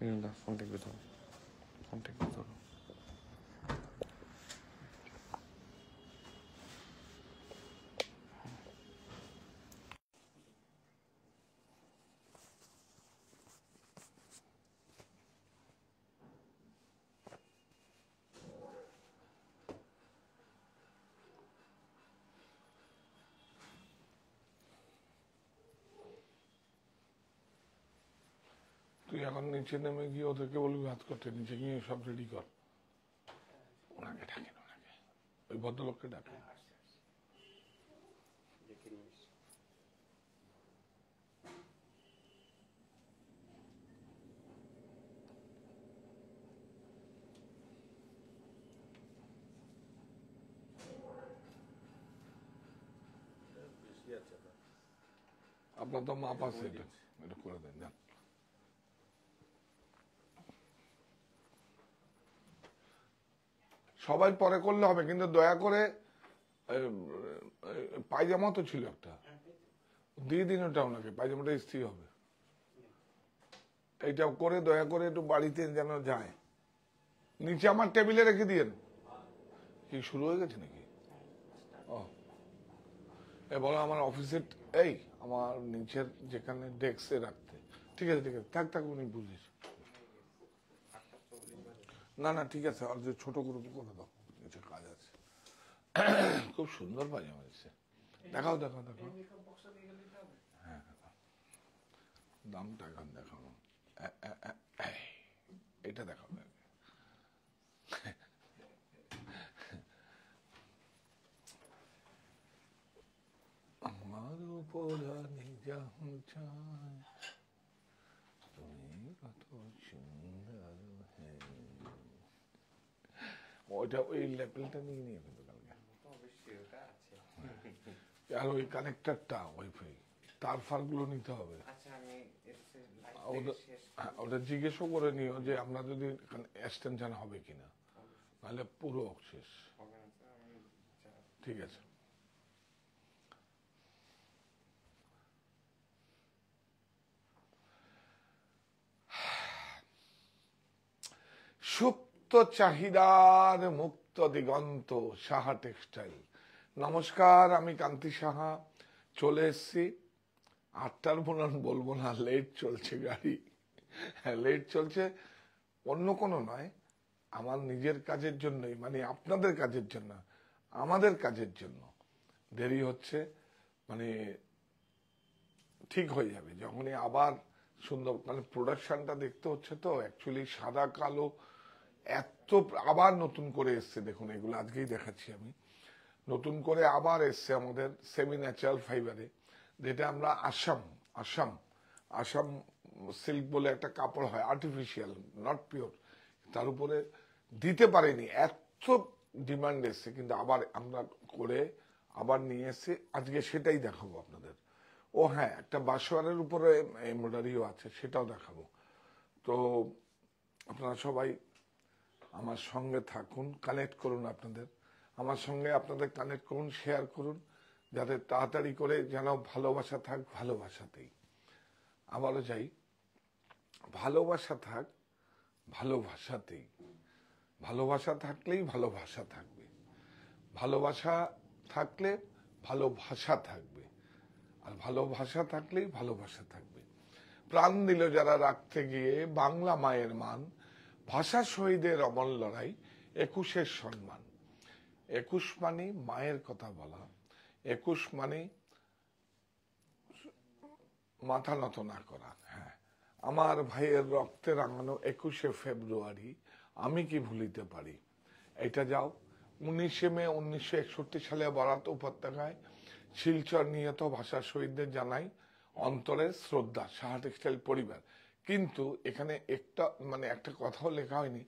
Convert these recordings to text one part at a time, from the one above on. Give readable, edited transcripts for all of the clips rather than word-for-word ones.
ফোনটা একটু ধরো, ফোনটা একটু ধরো। তুই এখন নিচে নেমে গিয়ে ওদেরকে বলবি ভাত করতে, নিচে গিয়ে সব রেডি কর। ওনাকে ডাকেন, ওনাকে, ওই ভদ্রলোককে ডাকেন। আপনার তো মাপ আছে, এটা এটা করে দেন, যান। সবাই পরে করলে হবে, কিন্তু দয়া করে পায়জামা তো ছিল একটা, দিয়ে দিন ওটা ওনাকে, পায়জামাটা ইস্ত্রি হবে। এইটা করে দয়া করে একটু বাড়িতে যেন যায়। নিচে আমার টেবিলে রেখে দিয়েন। কি শুরু হয়ে গেছে নাকি? ও এ বলো আমার অফিসের, এই আমার নিচের যেখানে ডেস্কে রাখতে। ঠিক আছে ঠিক আছে, থাক থাক, উনি বুঝেছি। না না ঠিক আছে, আর যে ছোট করে দাও, কিছু কাজ আছে। খুব সুন্দর পায়জামা এসছে, দেখাও দেখাও দেখাও। হ্যাঁ দামটা এখন দেখাও, এটা দেখাও। আমার উপর নিজাম চায়, তুমি কত সুন্দর। ওইটা ওই লেভেলটা নিয়ে নিয়ে কিন্তু কালকে। আর ওই কানেক্টারটা ওয়াইফাই তার ফারগুলো নিতে হবে। ওটা জিজ্ঞেসও করে নিও যে আমরা যদি এক্সটেনশন হবে কিনা, নাহলে পুরো শেষ। ঠিক আছে। সুপ্ত চাহিদার মুক্ত দিগন্ত, সাহা টেক্সটাইল। নমস্কার, আমি কান্তি সাহা চলে এসছি। 8টার বলুন বলবো না, লেট চলছে গাড়ি। হ্যাঁ লেট চলছে, অন্য কোনো নয়, আমার নিজের কাজের জন্যই, মানে আপনাদের কাজের জন্য, আমাদের কাজের জন্য দেরি হচ্ছে। মানে ঠিক হয়ে যাবে যখনই আবার সুন্দর, মানে প্রোডাকশনটা দেখতে হচ্ছে তো অ্যাকচুয়ালি সাদা কালো এত আবার নতুন করে এসছে। দেখুন এগুলো আজকেই দেখাচ্ছি আমি, নতুন করে আবার এসছে আমাদের সেমি ন্যাচারাল ফাইবারে, যেটা আমরা আসাম আসাম আসাম সিল্ক বলে একটা কাপড় হয়, আর্টিফিশিয়াল, নট পিওর, তার উপরে দিতে পারেনি, এত ডিমান্ড এসছে, কিন্তু আবার আমরা করে আবার নিয়ে এসে আজকে সেটাই দেখাবো আপনাদের। ও হ্যাঁ, একটা বাসোয়ারের উপরে এমব্রয়ডারিও আছে, সেটাও দেখাবো। তো আপনারা সবাই আমার সঙ্গে থাকুন, কানেক্ট করুন আপনাদের, আমার সঙ্গে আপনাদের কানেক্ট করুন, শেয়ার করুন, যাতে তাড়াতাড়ি করে যেন ভালোবাসা থাক ভালোবাসাতেই। আবারও যাই, ভালোবাসা থাক ভালোবাসাতেই। ভালোবাসা থাকলেই ভালোবাসা থাকবে, ভালোবাসা থাকলে ভালোবাসা থাকবে, আর ভালোবাসা থাকলেই ভালোবাসা থাকবে। প্রাণ দিল যারা রাখতে গিয়ে বাংলা মায়ের মান, ভাষা শহীদের অমর লড়াই, 21-এর সম্মান। 21 মানে মায়ের কথা বলা, 21 মানে মাথা নত না করা। হ্যাঁ, আমার ভাইয়ের রক্তে রাঙানো 21শে ফেব্রুয়ারি আমি কি ভুলিতে পারি। এটা যাও 19শে মে 1961 সালে বরাত উপত্যকায় শিলচর নিহত ভাষা শহীদদের জানাই অন্তরের শ্রদ্ধা, সাহা টেক্সটাইল পরিবার। কিন্তু এখানে একটা কথাও লেখা হয়নি,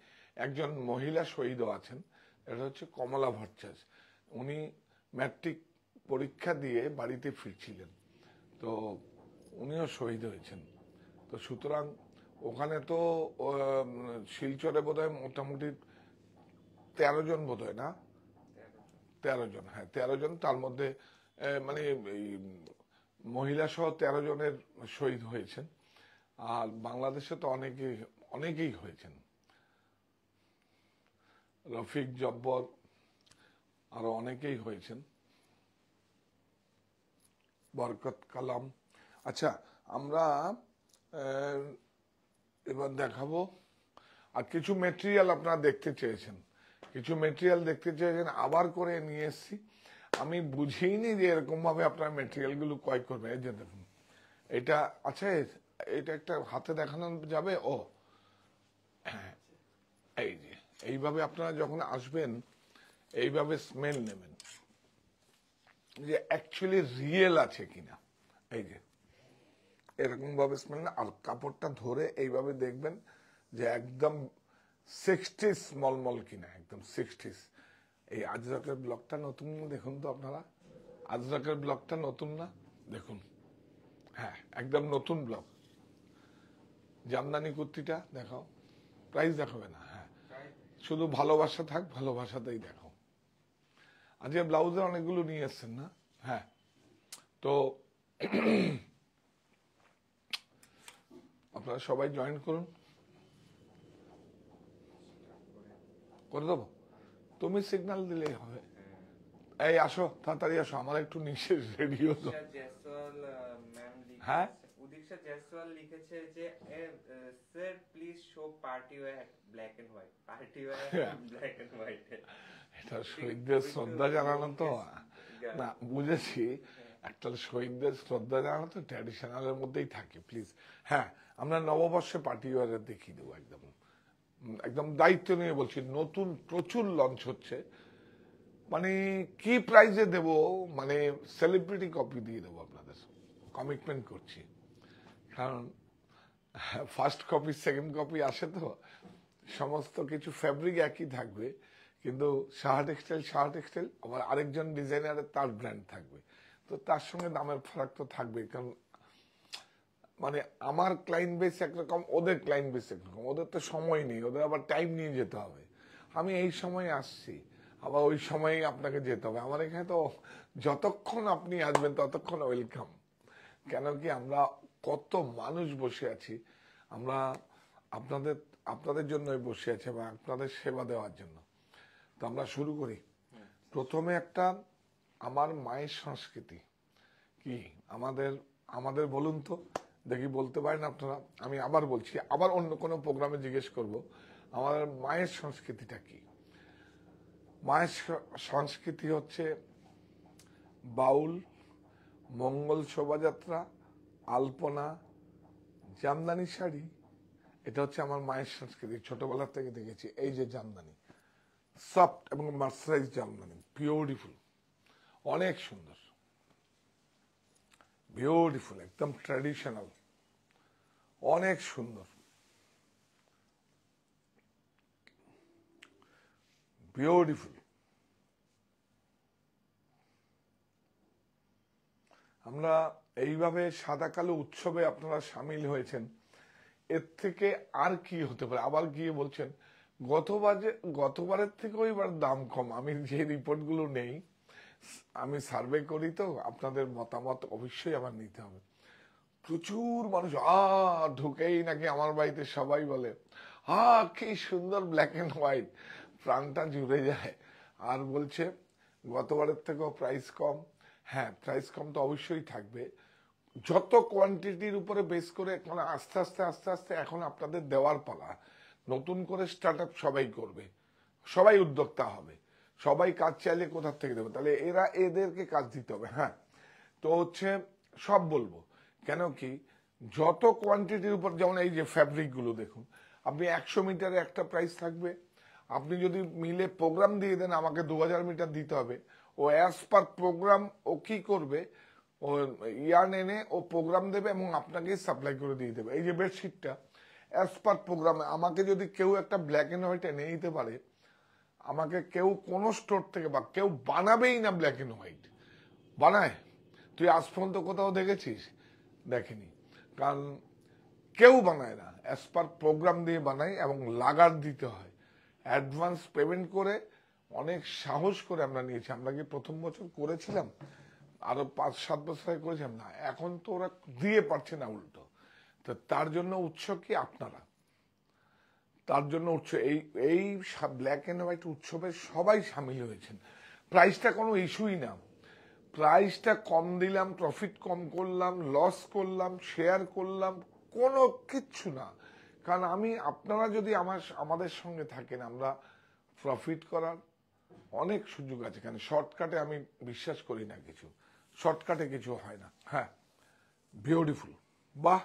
একজন মহিলা শহীদও আছেন, এটা হচ্ছে কমলা ভট্টাচার্য। উনি ম্যাট্রিক পরীক্ষা দিয়ে বাড়িতে ফিরছিলেন, তো উনিও শহীদ হয়েছেন। তো সুতরাং ওখানে তো শিলচরে বোধহয় মোটামুটি 13 জন বোধহয়, না 13 জন, হ্যাঁ 13 জন, তার মধ্যে মানে এই মহিলা সহ 13 জনের শহীদ হয়েছেন। আর বাংলাদেশে তো অনেকেই হয়েছেন, রফিক জব্বর, আরো অনেকেই হয়েছেন, বরকত কালাম। আচ্ছা, আমরা এবার দেখাবো। আর কিছু মেটেরিয়াল আপনারা দেখতে চেয়েছেন, আবার করে নিয়ে এসছি। আমি বুঝিনি যে এরকম ভাবে আপনারা মেটেরিয়াল গুলো ক্রয় করবেন। এই যে দেখুন, এটা আছে, এটা একটা হাতে দেখানো যাবে। ও হ্যাঁ, এই যে এইভাবে আপনারা যখন আসবেন, এইভাবে স্মেল নেবেন যে অ্যাকচুয়ালি রিয়েল আছে কিনা। এই যে এরকম ভাবে স্মেল না, আর কাপড়টা ধরে এইভাবে দেখবেন যে একদম 60s মলমল কিনা, একদম 60s। এই আজরাকের ব্লকটা নতুন, দেখুন তো আপনারা, আজরাকের ব্লকটা নতুন না? দেখুন, হ্যাঁ একদম নতুন ব্লক। জামদানি কুর্তিটা দেখাও, প্রাইস দেখাবে না, হ্যাঁ শুধু ভালোবাসা থাক, ভালোবাসাতেই দেখাও। আজকে ব্লাউজের অনেকগুলো নিয়ে এসছেন না? হ্যাঁ, তো আপনারা সবাই জয়েন করুন। করে দেবো, তুমি সিগন্যাল দিলেই হবে। এই আসো, তাড়াতাড়ি আসো, আমার একটু নিচে রেডিও। হ্যাঁ, উদিक्षा জয়সওয়াল লিখেছে যে sir please show party wear black and white, party wear black and white. এটা শহীদদের শ্রদ্ধা জানানো তো না, বুঝেছি। একটা শহীদদের শ্রদ্ধা জানানো তো ট্র্যাডিশনালের মধ্যেই থাকে, প্লিজ। হ্যাঁ, আমরা নববর্ষে পার্টি ওয়্যারে দেখিয়ে দেবো, একদম একদম দায়িত্ব নিয়ে বলছি। নতুন প্রচুর লঞ্চ হচ্ছে, মানে কি প্রাইজে দেব, মানে সেলিব্রিটি কপি দিয়ে দেবো আপনাদের, কমিটমেন্ট করছি। কারণ ফার্স্ট কপি সেকেন্ড কপি আসে তো, সমস্ত কিছু ফ্যাব্রিক একই থাকবে, কিন্তু সাহা টেক্সটাইল আবার আরেকজন ডিজাইনারের তার ব্র্যান্ড থাকবে, তো তার সঙ্গে দামের ফারাক তো থাকবে। কারণ মানে আমার ক্লায়েন্ট বেস একরকম, ওদের ক্লায়েন্ট বেস একরকম, ওদের তো সময় নেই, ওদের আবার টাইম নিয়ে যেতে হবে। আমি এই সময় আসছি, আবার ওই সময় আপনাকে যেতে হবে। আমার এখানে তো যতক্ষণ আপনি আসবেন ততক্ষণ ওয়েলকাম। কেন কি, আমরা কত মানুষ বসে আছি, আমরা আপনাদের জন্যই বসে আছি এবং আপনাদের সেবা দেওয়ার জন্য। তো আমরা শুরু করি। প্রথমে একটা, আমার মায়ের সংস্কৃতি কি, আমাদের বলুন তো দেখি, বলতে পারেন আপনারা? আমি আবার বলছি, আবার অন্য কোনো প্রোগ্রামে জিজ্ঞেস করব, আমাদের মায়ের সংস্কৃতিটা কি। মায়ের সংস্কৃতি হচ্ছে বাউল, মঙ্গল শোভাযাত্রা, আলপনা, জামদানি শাড়ি। এটা হচ্ছে আমার মায়ের সংস্কৃতি, ছোটবেলা থেকে দেখেছি। এই যে জামদানি, সফট এবং মার্সারাইজ জামদানি, বিউটিফুল, অনেক সুন্দর, বিউটিফুল, একদম ট্র্যাডিশনাল, অনেক সুন্দর, বিউটিফুল। আমরা এইভাবে সাদা কালো উৎসবে আপনারা সামিল হয়েছেন, এর থেকে আর কি হতে পারে? আবার গিয়ে বলছেন গতবারের থেকেও এবার দাম কম। আমি যে রিপোর্টগুলো নেই, আমি সার্ভে করি, তো আপনাদের মতামত অবশ্যই আমার নিতে হবে। প্রচুর মানুষ ঢুকেই নাকি আমার বাড়িতে সবাই বলে কি সুন্দর ব্ল্যাক এন্ড হোয়াইট, প্রাণটা জুড়ে যায়। আর বলছে গতবারের থেকেও প্রাইস কম। হ্যাঁ, প্রাইস কম তো অবশ্যই থাকবে, যত কোয়ান্টিটির উপরে বেস করে। এখন আস্তে আস্তে এখন আপনাদের দেওয়ার পালা। নতুন করে স্টার্ট আপ সবাই করবে, সবাই উদ্যোক্তা হবে, সবাই কাজ চাইলে কোথা থেকে দেবে, তাহলে এদেরকে কাজ দিতে হবে। হ্যাঁ, তো হচ্ছে সব বলবো, কেন কি, যত কোয়ান্টিটির উপর, যেমন এই যে ফ্যাব্রিক গুলো দেখুন, আপনি 100 মিটারে একটা প্রাইস থাকবে। আপনি যদি মিলে প্রোগ্রাম দিয়ে দেন, আমাকে 2000 মিটার দিতে হবে। ও অ্যাজ পার প্রোগ্রাম ও কি করবে, ও ইয়ার্ন এনে ও প্রোগ্রাম দেবে এবং আপনাকে সাপ্লাই করে দিয়ে দেবে। এই যে বেডশিটটা, অ্যাজ পার প্রোগ্রামে আমাকে যদি কেউ একটা ব্ল্যাক এন্ড হোয়াইট এনে দিতে পারে, আমাকে কেউ কোনো স্টোর থেকে, বা কেউ বানাবেই না ব্ল্যাক এন্ড হোয়াইট, বানায়? তুই আজ পর্যন্ত কোথাও দেখেছিস? দেখেনি। কারণ কেউ বানায় না, অ্যাজ পার প্রোগ্রাম দিয়ে বানাই, এবং লাগার দিতে হয়, অ্যাডভান্স পেমেন্ট করে। অনেক সাহস করে আমরা নিয়েছি। আমরা কি প্রথম বছর করেছিলাম? আরো 5-7 বছর আগে করেছিলাম না? এখন তো ওরা দিয়ে পারছে না, উল্টো। তো তার জন্য উৎস কি? আপনারা। তার জন্য এই এই ব্ল্যাক অ্যান্ড হোয়াইট উৎসবে সবাই সামিল হয়েছেন। প্রাইসটা কোনো ইস্যুই না, প্রাইসটা কম দিলাম, প্রফিট কম করলাম, লস করলাম, শেয়ার করলাম, কোনো কিচ্ছু না। কারণ আপনারা যদি আমাদের সঙ্গে থাকেন, আমরা প্রফিট করার অনেক সুযোগ আছে। কারণ শর্টকাটে আমি বিশ্বাস করি না, কিছু শর্টকাটে কিছু হয় না। হ্যাঁ, বিউটিফুল, বাহ।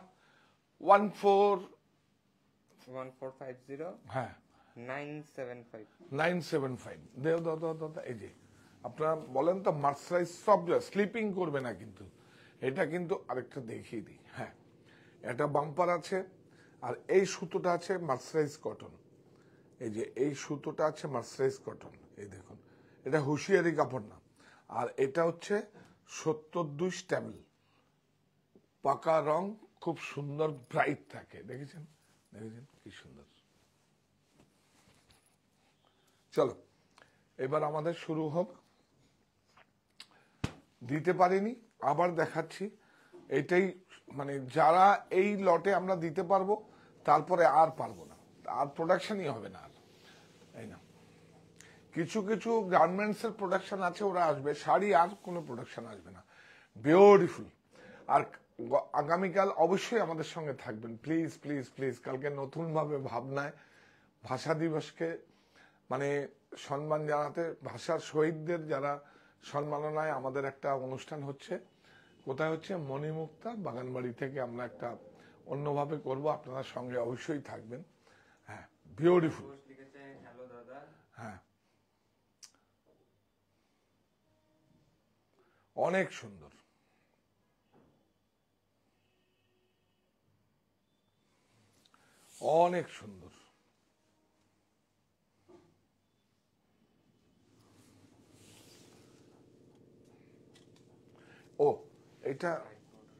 1450 হ্যাঁ 975 975 দেও দাও দাও দাও। এই যে আপনারা বলেন তো মার্সারাইজ সব স্লিপিং করবে না কিন্তু, এটা কিন্তু আরেকটা দেখিয়ে দিই। হ্যাঁ, এটা বাম্পার আছে, আর এই সুতোটা আছে মার্সারাইজ কটন। এই যে এই সুতোটা আছে মার্সারাইজ কটন, এই দেখুন, এটা হুঁশিয়ারি কাপড় না। আর এটা হচ্ছে 72 স্ট্যামেল, পাকা রং, খুব সুন্দর ব্রাইট থাকে। দেখেছেন দেখেছেন কি সুন্দর। চলো এবার আমাদের শুরু হোক। দিতে পারিনি, আবার দেখাচ্ছি। এটাই মানে যারা এই লটে আমরা দিতে পারবো, তারপরে আর পারবো না, আর প্রোডাকশনই হবে না আর। এই না, কিছু কিছু গার্মেন্টস এর প্রোডাকশন আছে, ওরা আসবে, শাড়ি আর কোনো প্রোডাকশন আসবে না। বিউটিফুল। আর আগামীকাল অবশ্যই আমাদের সঙ্গে থাকবেন, প্লিজ প্লিজ প্লিজ। কালকে নতুন ভাবে ভাবনায় ভাষা দিবসকে মানে সম্মান জানাতে, ভাষার শহীদদের যারা সম্মাননায় আমাদের একটা অনুষ্ঠান হচ্ছে। কোথায় হচ্ছে? মণিমুক্তা বাগানবাড়ি থেকে আমরা একটা অন্যভাবে করব, আপনারা সঙ্গে অবশ্যই থাকবেন। হ্যাঁ, বিউটিফুল। হ্যালো দাদা। হ্যাঁ, অনেক সুন্দর, অনেক সুন্দর। ও এটা,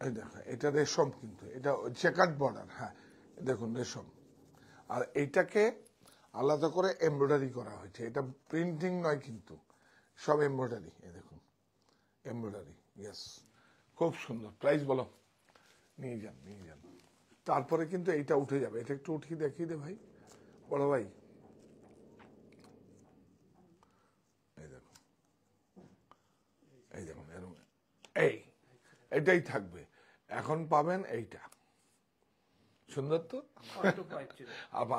এই দেখো, এটা রেশম, কিন্তু এটা চেকার্ড বর্ডার। হ্যাঁ দেখুন রেশম, আর এইটাকে আলাদা করে এমব্রয়ডারি করা হয়েছে। এটা প্রিন্টিং নয় কিন্তু, সব এমব্রয়ডারি। এই দেখুন এমব্রয়ডারি, ইয়েস, খুব সুন্দর। প্রাইস বলো? নিয়ে যান নিয়ে যান। তারপরে কিন্তু এইটা উঠে যাবে। এটা একটু উঠিয়ে দেখিয়ে দে ভাই, বড় ভাই। এই দেখুন, এই দেখুন এরকম, এটাই থাকবে। এখন পাবেন এইটা, সুন্দর তো।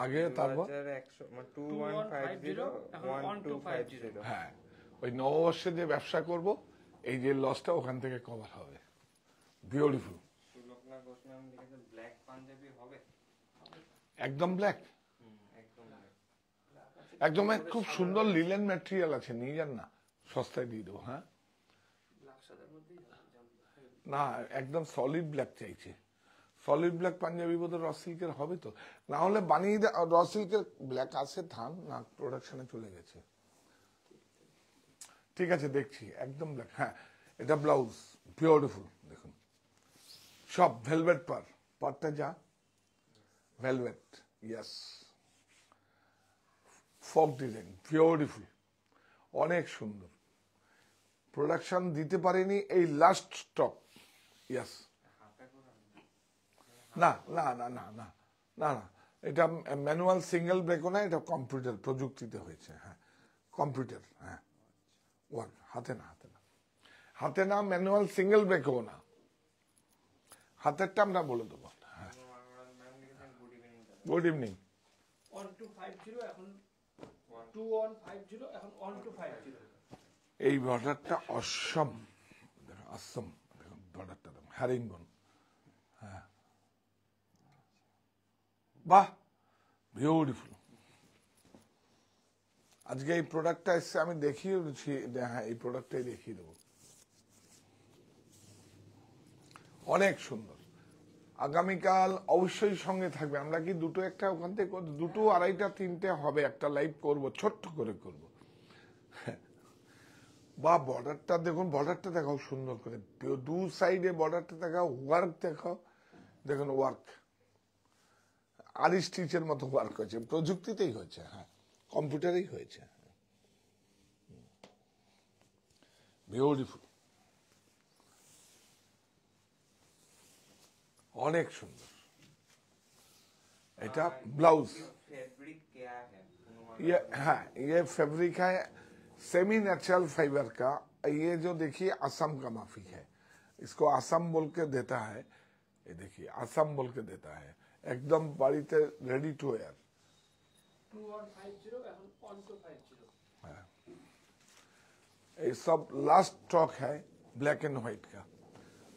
আগে তারপর 2150 হ্যাঁ, ওই নববর্ষে যে ব্যবসা করব, এই যে লসটা ওখান থেকে কভার হবে। বিউটিফুল। ব্ল্যাক পাঞ্জাবি হবে একদম ব্ল্যাক, একদম খুব সুন্দর লিলেন ম্যাটেরিয়াল আছে, নিয়ে যান না, সস্তায় দিয়ে দেবো। হ্যাঁ না, একদম সলিড ব্ল্যাক চাইছে। সলিড ব্ল্যাক পাঞ্জাবি বোধহয় র সিল্কের হবে তো, না হলে বানিয়ে র সিল্কের ব্ল্যাক আছে, ধান না প্রোডাকশনে চলে গেছে। ঠিক আছে, দেখছি একদম ব্ল্যাক। হ্যাঁ, এটা ব্লাউজ, বিউটিফুল। দেখুন সব ভেলভেট পার, পারটা যা ভেলভেট, ইয়েস, ফক ডিজাইন, বিউটিফুল, অনেক সুন্দর। প্রোডাকশন দিতে পারিনি, এই লাস্ট স্টক। ইয়েস, না না না না না না না, এটা ম্যানুয়াল সিঙ্গেল ব্রেকও না, এটা কম্পিউটার প্রযুক্তিতে হয়েছে। হ্যাঁ কম্পিউটার, হ্যাঁ ওয়ার্ক, হাতে না, হাতে না, হাতে না, ম্যানুয়াল সিঙ্গেল ব্রেকও না, হাতেরটা আমরা বলে দেবো। হ্যাঁ, গুড ইভিনিং। 1250 এখন 2150 এখন 1250। এই বর্ডারটা অসম, অসম। দেখুন বর্ডারটা দেখুন, হ্যারিংবন। হ্যাঁ বাহ, বিউটিফুল। আজকে এই প্রোডাক্টটা এসছে, আমি দেখিয়ে দিচ্ছি। হ্যাঁ, এই প্রোডাক্টটাই দেখিয়ে দেবো, অনেক সুন্দর। আগামীকাল অবশ্যই সঙ্গে থাকবে। আমরা কি দুটো একটা ওখান থেকে, দুটো আড়াইটা তিনটে হবে, একটা লাইভ করব, ছোট্ট করে করব। বা বর্ডারটা দেখুন, বর্ডারটা দেখাও সুন্দর করে, দু সাইডে বর্ডারটা দেখাও, ওয়ার্ক দেখাও, দেখুন ওয়ার্ক, আরি স্টিচের মতো ওয়ার্ক হয়েছে, প্রযুক্তিতেই হয়েছে। হ্যাঁ, কম্পিউটারেই হয়েছে। বিউটিফুল, অনেক সুন্দর। এটা ব্লাউজ फैब्रिक क्या है ये हाँ ये फैब्रिक है सेमी नेचुरल फाइबर का। ये जो देखिए असम का माफी है, इसको असम बोल के देता है। ये देखिए असम बोल के देता है, एकदम बाड़ीते रेडी टू वेयर। 2150 এখন 1250 ये सब लास्ट स्टॉक है ब्लैक एंड व्हाइट का।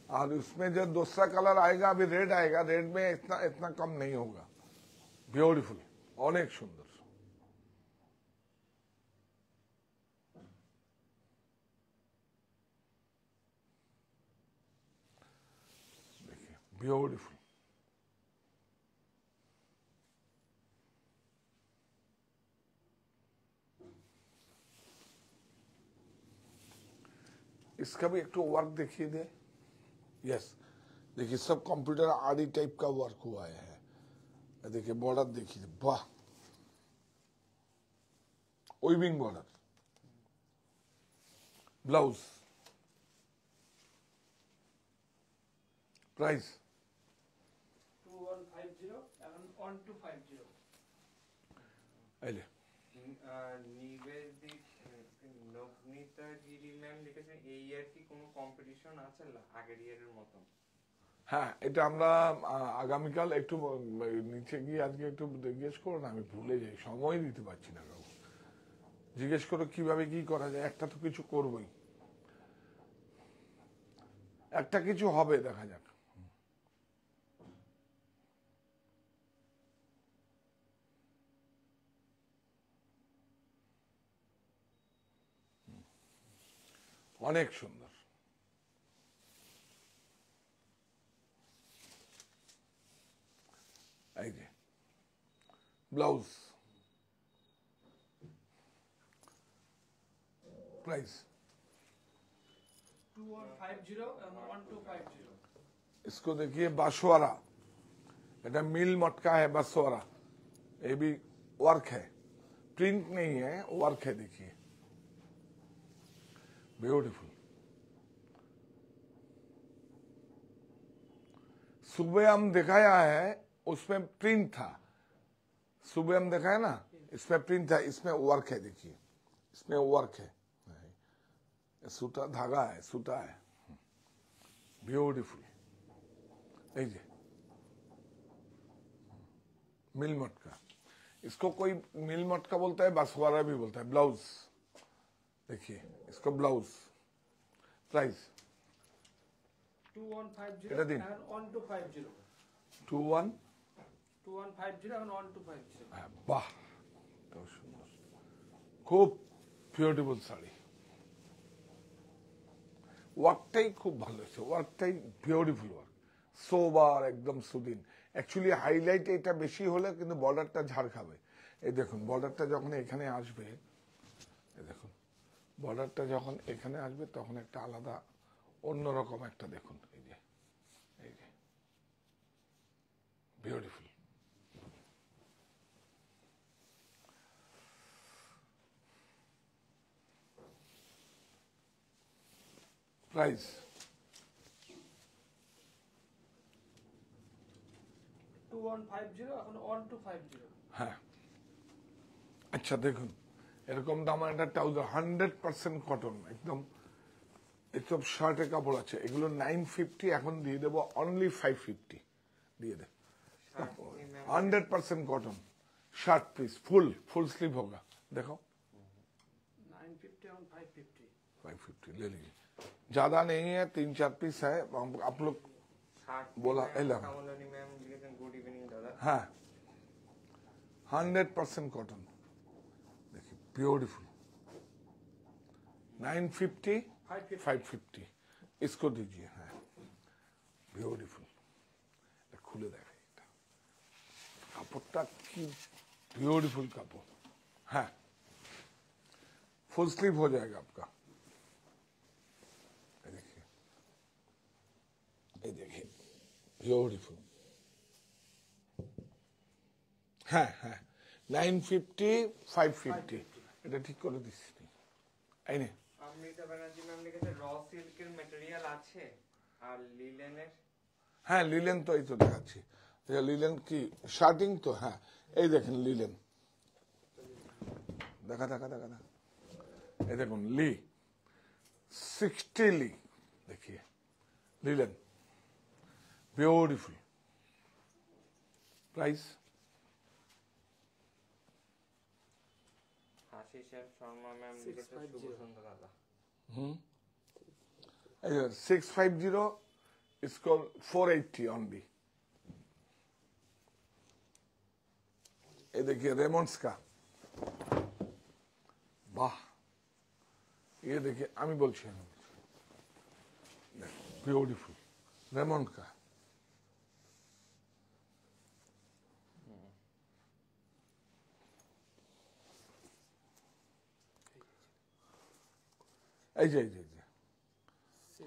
और उसमें जो दूसरा कलर आएगा, अभी रेड आएगा, रेड में इतना इतना कम नहीं होगा। ब्यूटीफुल, अनेक सुंदर। देखिए ब्यूटीफुल। इसका भी एक तो वर्क देखिए दे। यस देखिए सब कंप्यूटर आदि टाइप का वर्क हुआ है। देखिए बॉर्डर देखिए, वाह वीविंग बॉर्डर। ब्लाउज प्राइस 2150 এখন 1250 আইলে নিবেদিত নবনীতা গিরি ম্যাম লিখেছেন এই ইয়ার কি কোনো কম্পিটিশন আছে আগের ইয়ারের মতো? হ্যাঁ এটা আমরা আগামীকাল একটু নিচে গিয়ে আজকে একটু জিজ্ঞেস করো না, আমি ভুলে যাই, সময় দিতে পারছি না কাউ। জিজ্ঞেস করো কিভাবে কি করা যায়, একটা তো কিছু করবই, একটা কিছু হবে, দেখা যাক। অনেক সুন্দর। এই যে ব্লাউজ प्राइस 2150 এবং 1250 इसको देखिए बाशवारा, এটা मिल मटका है बाशवारा, ये भी वर्क है, प्रिंट नहीं है, वर्क है। देखिए ब्यूटीफुल। सुबह हम दिखाया है उसमें प्रिंट था, सुबह हम दिखाया ना इसमें प्रिंट था, इसमें वर्क है। देखिए इसमें वर्क है, सूता धागा है, सूता है, ब्यूटीफुल। मिल मटका, इसको कोई मिल मटका बोलता है, बासवारा भी बोलता है। ब्लाउज देखिए इसको ब्लाउज प्राइस 2150 এটা দিন। এখন 1250 2150। এখন 1250 হ্যাঁ বাহ এটাও সুন্দর, খুব বিউটিফুল শাড়ি। ওয়ার্কটাই খুব ভালো হয়েছে, ওয়ার্কটাই বিউটিফুল ওয়ার্ক, সোবার একদম সুদিন। অ্যাকচুয়ালি হাইলাইট এটা বেশি হলে কিন্তু বর্ডারটা ঝাড় খাবে। এই দেখুন বর্ডারটা যখন এখানে আসবে, এই দেখুন বর্ডারটা যখন এখানে আসবে তখন একটা আলাদা অন্যরকম একটা, দেখুন এই যে বিউটিফুল। প্রাইস 2150 এখন 1250 হ্যাঁ আচ্ছা দেখুন এরকম দাম একটা ট্রাউজার 100% কটন, একদম এসব শার্টের কাপড় আছে, এগুলো 950 এখন দিয়ে দেবো অনলি 550 দিয়ে দে। 100% cotton shirt piece full sleeve होगा, देखो 950 और 550 550 ले लीजिए, ज्यादा नहीं है, 3-4 पीस है। आप लोग बोला गुड इवनिंग दादा। हाँ 100% कॉटन, देखिए ब्यूटीफुल। 950 550 इसको दीजिए। हाँ ब्यूटीफुल, खुले देखे কাপড়টা কি ब्यूटीफुल কাপড়। हाँ फुल स्लीव हो जाएगा आपका। देखिए ये देखिए ब्यूटीफुल। हाँ हाँ 950 550 এটা ঠিক করে দিচ্ছি। এই নে অমৃতা ব্যানার্জি ম্যাম লিখেছে র সিল্কের ম্যাটেরিয়াল আছে আর লিলেনের। হ্যাঁ লিলেন তো এই তো দেখাচ্ছি, এটা লিলেন কি শার্টিং তো? হ্যাঁ, এই দেখেন লিলেন, দেখা দেখা দেখা দেখা, এই দেখুন লি 60 লি, देखिए লিলেন, beautiful. Price Ashish F Sharma ma'am লিখেছে শুভ সন্ধ্যা দাদা। 650 is called 480 only। ये देखिए रेमंड्स का, वाह, ये देखिए আমি বলছি ब्यूटीफुल रेमंड का। এই যে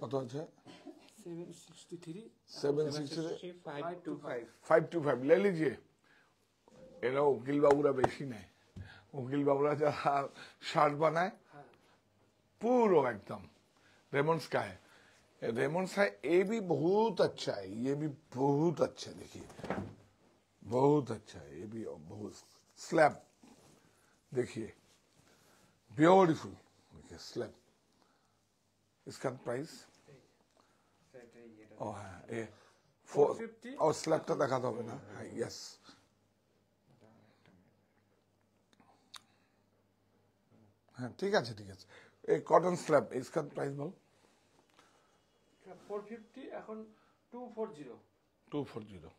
কত আছে? 763 763 525 525 ले लीजिए। এরা উকিল বাবুরা বেশি নেয়, উকিল বাবুরা যারা শার্ট বানায় पूरा एकदम रेमंड्स का है। रेमंड्स है, ये भी बहुत अच्छा है, ये भी बहुत अच्छा है, देखिए बहुत अच्छा है, ये भी बहुत स्लैब, देखिए ब्यूटीफुल, देखिए स्लैब। इसका प्राइस ओ है ये 450 और स्लैबটা দেখাতে হবে না? হ্যাঁ, यस। হ্যাঁ, ঠিক আছে ঠিক আছে। এই কটন স্ল্যাব, इसका प्राइस বল। 450 এখন 240 240